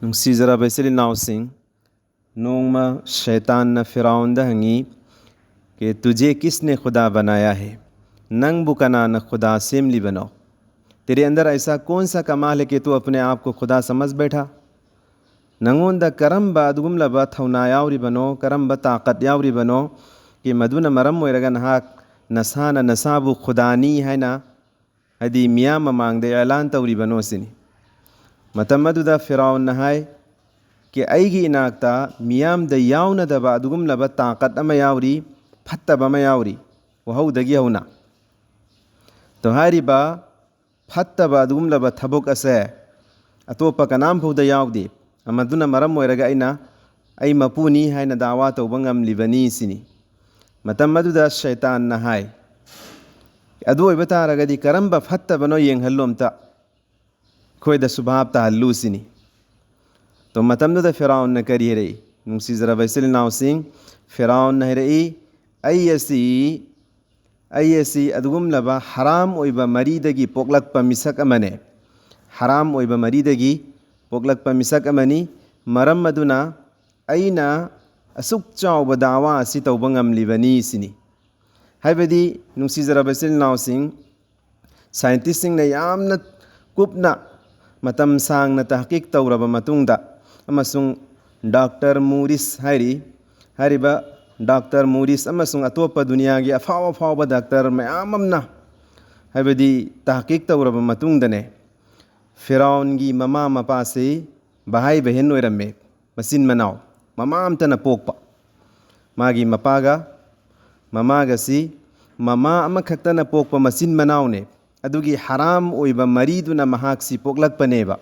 नुंसीजरब इसिल इनाउसिंग नोंमा शैतान न फिरौन दा हंगी कि तुझे किसने खुदा बनाया है, नंग बुकना न खुदा सेमली बनाओ। तेरे अंदर ऐसा कौन सा कमाल है कि तू अपने आप को खुदा समझ बैठा। नंगों दा करम बा दुगुम लबा थौना यावरी बनो, करम बा ताकत यावरी बनो कि मधुन मरम मोइरगन हाक नसाना नसाबु खुदानी है ना हदी मिया ममांग दे ऐलान तौरी बनो सिनी मतम मधुदा फिरौन नहाय कि ऐगी इनाकता मियाम द यावना दबा दुगुम लबा ताकत अमा यावरी फत्तब अमा यावरी वहु दगी हौना तो हारी बा फत्तब दुगुम लबा थबुक असे अतोपा कनाम फौदा यावदी अमदुना मरम मोइरगा इना ऐ मपुनी है ना दावा तौबा ngamlibani सिनी मतम मधुदा शैतान नहाय अदु ओइबा तारगदी करंबा फत्तबनो येंगहल्लोमता खोयदा सुभाव ताहल्लू सिनी तो मतम द फिरौन न करी रही नुसी जरा वैसल नाउसिंग फिरौन न रही अयसी अदुगुम लबा हराम ओइबा मरीदगी पोकलक मिसक अमने हराम ओइबा मरीदगी पोकलक मिसक अमनी मरम मदुना अइना असुक चाउबा दावा असि तौबा ngamlibani सिनी हाइबदी नुसी जरा वैसल नाउसिंग साइंटिस्ट सिंग ने यामना कुपना मतम सांग न तहकीक तौरबा मतुंगदा अमसुंग डॉक्टर मूरिस हारिबा डॉक्टर मूरिस अमसुंग अतोपा दुनिया की अफाव अफाव डॉक्टर मयामना हाइबदी तहकीक तौरबा मतुंगदने फिरौन की ममा मपा से बहाई बहन ओइरमे मसिन मनाव ममा अमतना पोकपा मागी मपागा ममागसी ममा अमखक्तना पोकपा मसिन मनावने अदुगी हराम ओइबा मरीदुना महाक्सी पोकलक पनेबा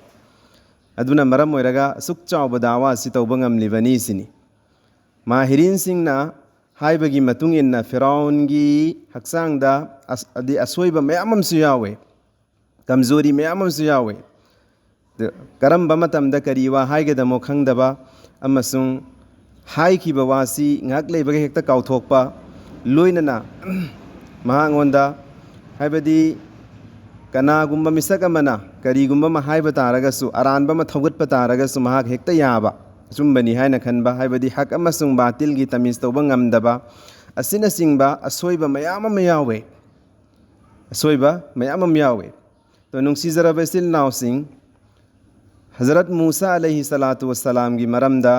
अदुना मरम ओइरगा सुक चाउबा दावा असि तौबा ngamlibani सिनी माहिरीन सिंगना हाइबगी मतुंग इन्ना फिरौन की हक्सांगदा अदि असोइबा मयाममसु यावे कमजोरी मयाममसु यावे करम मतमदा करीवा हाइगदमो खंगदबा अमसुंग हाइखिबा वासी ngak leibage hekta kautokpa लोइनना महांगोंदा हाइबदी कनागुम्बा मिसक अमना करीगुम्बा महाइबा तारगसु अरानबा मा थौगतपा तारगसु महाक हेक्ता याबा चुम्बनी हाइना खनबा हाइबदी हक अमसुंग बातिल की तमीज तौबा ngamdaba असिना सिंगबा असोइबा मयाम यावे असोइबा मयाम यावे तो नुंसी जरा वैसिल नाउसिंग हजरत मूसा अलैहि सलातु वस्सलाम की मरमदा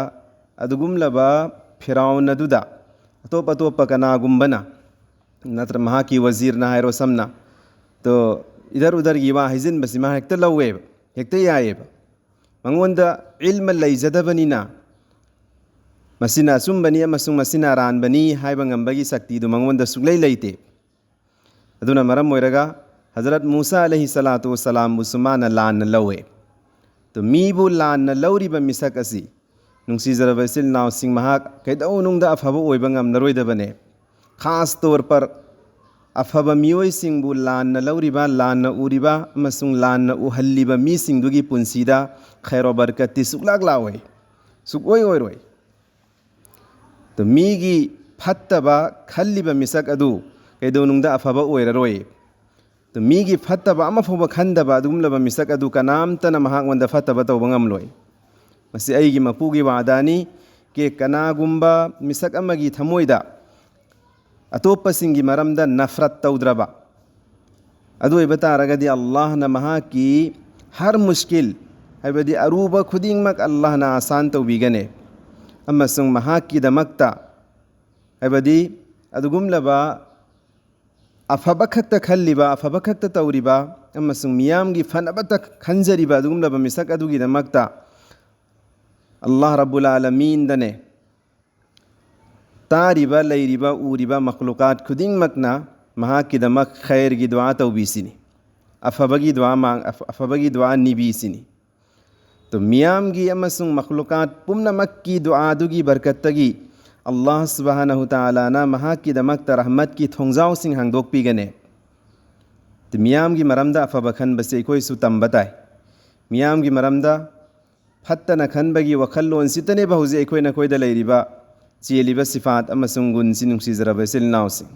अदुगुम लबा फिरौन अदुदा अतोप अतोप कनागुम्बना नत्र महा की वजीर ना है रोसमना तो इधर उधर गिवा हिजिन बसिमा हेक्ता लवेब हेक्ता याएब मंगोंदा इल्म लैजदबनिना मसिना सुम्बनी अमसुंग मसिना रानबनी हाइबा ngambagi शक्ति दु मंगोंदा सुगलै लैते अदुना मरम ओइरगा हजरत मूसा अलैहि सलातु वस्सलाम मुसलमान लान लवे तो मीबु लान लौरिबा मिसक असि नुंसी जरा वैसिल नाउसिंग महाक कैदौ नुंगदा अफबा ओइबा ngamnaroidabane खास तौर पर अफबा मियोई सिंगबु लान लौरिबा लान उरिबा अमसुंग लान उहल्लिबा मी सिंगदुगी पुंसीदा खैरो बरकती सुगलाग लावे सुगोय ओइरोय तो मीगी फत्तबा खल्लिबा मिसक अदु कैदौ नुंगदा अफबा ओइररोय तो मीगी फत्तबा अमफोबा खंदबा अदुगुमलबा मिसक अदु कनामतना महांगवंदा फत्तबा तौबा ngamloi मसी ऐगी मपुगी वादानी के कनागुम्बा मिसक अमगी थमोइदा अतोपसिंगी मरमदा नफरत तौद्रबा अदु इबतारगदी अल्लाह न महा की हर मुश्किल हाइबदी अरूबा खुदिंगमक अल्लाह न आसान तौबीगने अमसुंग महा की दमक्ता हाइबदी अदुगुमलबा अफबखक्ता खल्लिबा अफबखक्ता तौरिबा अमसुंग मियामगी फनबता खंजरिबा अदुगुमलबा मिसक अदुगी दमक्ता अल्लाह रब्बुल आलमीन दने तारिबा लैरिबा उरिबा मखलूकात खुदिंगमकना महा की दमक खैर की दुआ तौबीसिनी अफबगी दुआ मांग अफबगी दुआ निबीसिनी तो मियामगी अमसुंग मखलूकात पुमनमक की दुआ दुगी बरकतगी अल्लाह सुब्हानहु तआला ना महा की दमक रहमत की थोंजाव सिंह हांगदोक पीगने तो मियामगी मरमदा अफबखन बसे कोई सुतम बताए मियामगी मरमदा फत्तना खनबगी वखल्लोन सितने बहुजे अखोय नखोयदा लैरिबा चेलिबा सिफात अमसुंग गुन सिनुंसी जरबा सिल नाउसिंग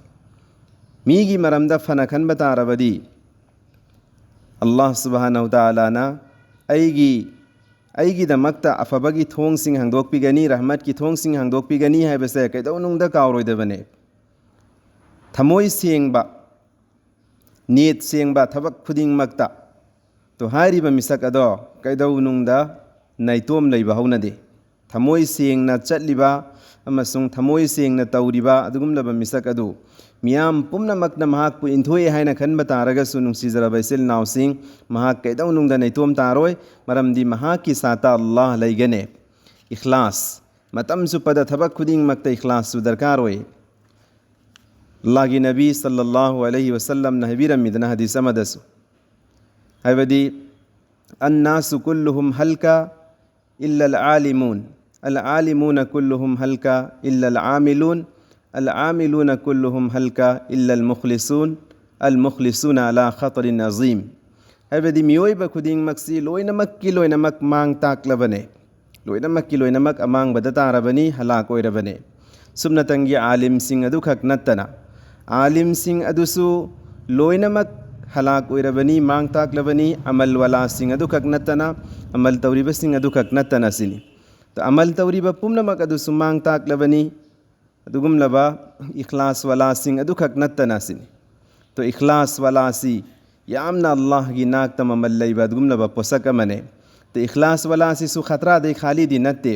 मीगी मरमदा फना खनबा तारबदी अल्लाह सुब्हानहु तआला ना ऐगी ꯑꯩꯒꯤꯗꯃꯛꯇ ꯑꯐꯕꯒꯤ ꯊꯣꯡꯁꯤꯡ ꯍꯥꯡꯗꯣꯛꯄꯤꯒꯅꯤ, ꯔꯍꯃꯠꯀꯤ ꯊꯣꯡꯁꯤꯡ ꯍꯥꯡꯗꯣꯛꯄꯤꯒꯅꯤ ꯍꯥꯏꯕꯁꯦ ꯀꯩꯗꯧꯅꯨꯡꯗ ꯀꯥꯎꯔꯣꯏꯗꯕꯅꯤ꯫ ꯊꯃꯣꯏ ꯁꯦꯡꯕ, ꯅꯦꯠ ꯁꯦꯡꯕ ꯊꯕꯛ ꯈꯨꯗꯤꯡꯃꯛꯇ ꯇꯣ ꯍꯥꯏꯔꯤꯕ ꯃꯤꯁꯛ ꯑꯗꯣ ꯀꯩꯗꯧꯅꯨꯡꯗ ꯅꯥꯏꯇꯣꯝ ꯂꯩꯕ ꯍꯧꯅꯗꯦ꯫ ꯊꯃꯣꯏ ꯁꯦꯡꯅ ꯆꯠꯂꯤꯕ ꯑꯃꯁꯨꯡ ꯊꯃꯣꯏ ꯁꯦꯡꯅ ꯇꯧꯔꯤꯕ ꯑꯗꯨꯒꯨꯝꯂꯕ ꯃꯤꯁꯛ ꯑꯗꯨ ꯃꯤꯌꯥꯝ ꯄꯨꯝꯅꯃꯛꯅ ꯃꯍꯥꯛꯄꯨ ꯏꯟꯊꯣꯛꯑꯦ ꯍꯥꯏꯅ ꯈꯟꯕ ꯇꯥꯔꯒꯁꯨ ꯅꯨꯡꯁꯤꯖꯔꯕ ꯏꯆꯤꯜ ꯏꯅꯥꯎꯁꯤꯡ, ꯃꯍꯥꯛ ꯀꯩꯗꯧꯅꯨꯡꯗ ꯅꯩꯇꯣꯝ ꯇꯥꯔꯣꯏ, ꯃꯔꯝꯗꯤ ꯃꯍꯥꯛꯀꯤ ꯁꯥꯇ ꯑꯜꯂꯥꯍ ꯂꯩꯒꯅꯤ꯫ ꯏꯈ꯭ꯂꯥꯁ, ꯃꯇꯝ ꯆꯨꯞꯄꯗ ꯊꯕꯛ ꯈꯨꯗꯤꯡꯃꯛꯇ ꯏꯈ꯭ꯂꯥꯁꯁꯨ ꯗꯔꯀꯥꯔ ꯑꯣꯏ꯫ ꯑꯜꯂꯥꯍꯒꯤ ꯅꯕꯤ ꯁꯜꯂꯜꯂꯥꯍु ꯑꯂꯩꯍꯤ ꯋꯁꯜꯂꯝꯅ ꯍꯥꯏꯕꯤꯔꯝꯃꯤꯗꯅ ꯍꯗꯤꯁ ꯑꯃꯗꯁꯨ, ꯍꯥꯏꯕꯗꯤ ꯑꯟꯅꯥꯁು ಕುಲ್ಲುಹುಂ ಹಲ್ಕಾ ಇಲ್ಲಾ ಅಲ್-ಆಲಿಮೂನ್, ಅಲ್-ಆಲಿಮೂನ ಕುಲ್ಲುಹುಂ ಹಲ್ಕಾ ಇಲ್ಲಾ ಅಲ್-ಆಮಿಲೂನ್, ಅಲ್-ಆಮಿಲೂನ ಕುಲ್ಲುಹುಂ ಹಲ್ಕಾ ಇಲ್ಲಾ ಅಲ್-ಮುಖ್ಲಿಸೂನ್, ಅಲ್-ಮುಖ್ಲಿಸೂನ ಅಲಾ ಖತರಿನ್ ಅಜೀಮ್. ꯍꯥꯏꯕꯗꯤ ꯃꯤꯑꯣꯏꯕ ꯈꯨꯗꯤꯡꯃꯛꯁꯤ ꯂꯣꯏꯅꯃꯛ ꯃꯥꯡ ꯇꯥꯛꯂꯕꯅꯦ, ꯂꯣꯏꯅꯃꯛ ꯑꯃꯥꯡꯕꯗ ꯇꯥꯔꯕꯅꯤ, ꯍꯂꯥꯛ ꯑꯣꯏꯔꯕꯅꯦ꯫ ꯁꯨꯞꯅꯇꯪꯒꯤ आलिमꯁꯤꯡ ꯑꯗꯨꯈꯛ ꯅꯠꯇꯅ आलिमꯁꯤꯡ ꯑꯗꯨꯁꯨ ꯂꯣꯏꯅꯃꯛ हलाक ओइरबनी, मांग ताकलबनी, अमल वालासिंग अदुखक नत्तना, अमल तौरिबसिंग अदुखक नत्तना सिनी। तो अमल तौरिब पुम्नमक अदुसु मांग ताकलबनी, अदुगुमलबा इखलास वालासिंग अदुखक नत्तना सिनी। तो इखलास वालासी यामना अल्लाह की नाकतम अमल लैबा अदुगुमलबा पोसक अमने। तो इखलास वालासी सु खतरा दे खाली दी नत्ते,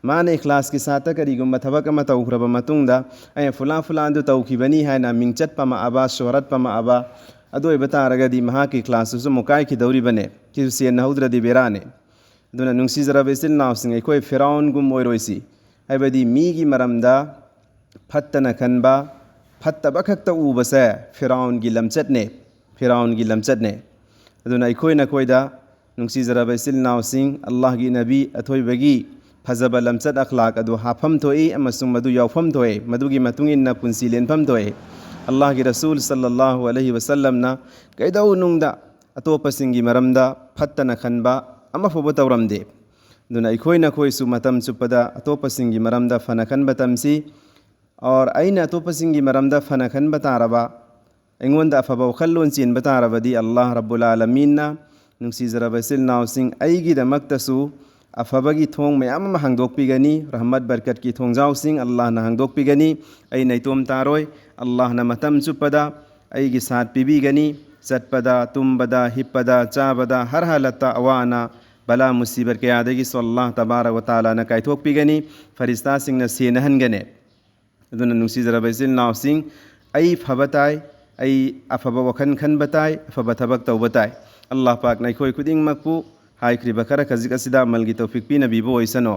माने इखलास की साथ करीगुम्बा थबक अमा तौख्रबा मतुंगदा अय फुला फुलांदु तौखिबनी हायना मिंगचत पमा अबा, शोहरत पमा अबा अदो बतारगदी महाकी क्लाससु मुकाय की दौरिबने, किसु सेन हौद्रदी बेराने। अदुना नुंसीजरब इचिल इनाउसिंग अखोय फिरौन गुम ओइरोइसी, हाइबदी मीगी मरमदा फत्तना खनबा, फत्तबा खक्ता उबसे फिरौन की लमचतने, फिरौन की लमचतने। अदुना अखोय नखोयदा नुंसीजरब इचिल इनाउसिंग अल्लाह की नबी अथोयबगी फजबा लमचत अखलाक अदु हाफम थोई अमसुंग मदु यावफम थोए, मदुगी मतुंग इन्ना पुंसी लेनफम थोए। अल्लाह के रसूल सल्लल्लाहु अलैहि वसल्लम ना कैदौनुंगदा अतोपसिंगी मरमदा फत्तना खनबा अमा फोबो तौरमदे। दुना इखोय नखोयसु मतम चुपदा अतोपसिंगी मरमदा फना खनबा तमसी, और अइना अतोपसिंगी मरमदा फना खनबा तारबा अइंगोंदा अफबा वखल्लोन चेनबा तारबदी अल्लाह रब्बुल आलमीनना नुंसीजरबा इचिल इनाउसिंग अइगिदमक्तसु अफबगी थोंग मयाम अमा हांगदोकपिगनी, रहमत बरकत की थोंगजाउसिंग अल्लाह ना हांगदोकपिगनी। अइ नैतोम तारोय, अल्लाह ना मतम चुपदा अइगी साथ पिबीगनी, चटपदा, तुम्बदा, हिप्पदा, चाबदा, हर हालता अवाना बला मुसीबत के आदगी सो अल्लाह तबारक व तआला ना कायथोकपिगनी, फरिस्ता सिंग ना सेनहनगने। अदुना नुंसीजरबा इचिल इनाउसिंग अइ फबताय, अइ अफबा वखन खनबताय, अफबा थबक तौबताय। अल्लाह पाक ना अखोय खुदिंग मकपु हाइख्रिबा खरा खजिक असिदा अमलगी तौफिक पीनबीबो ओइसनो।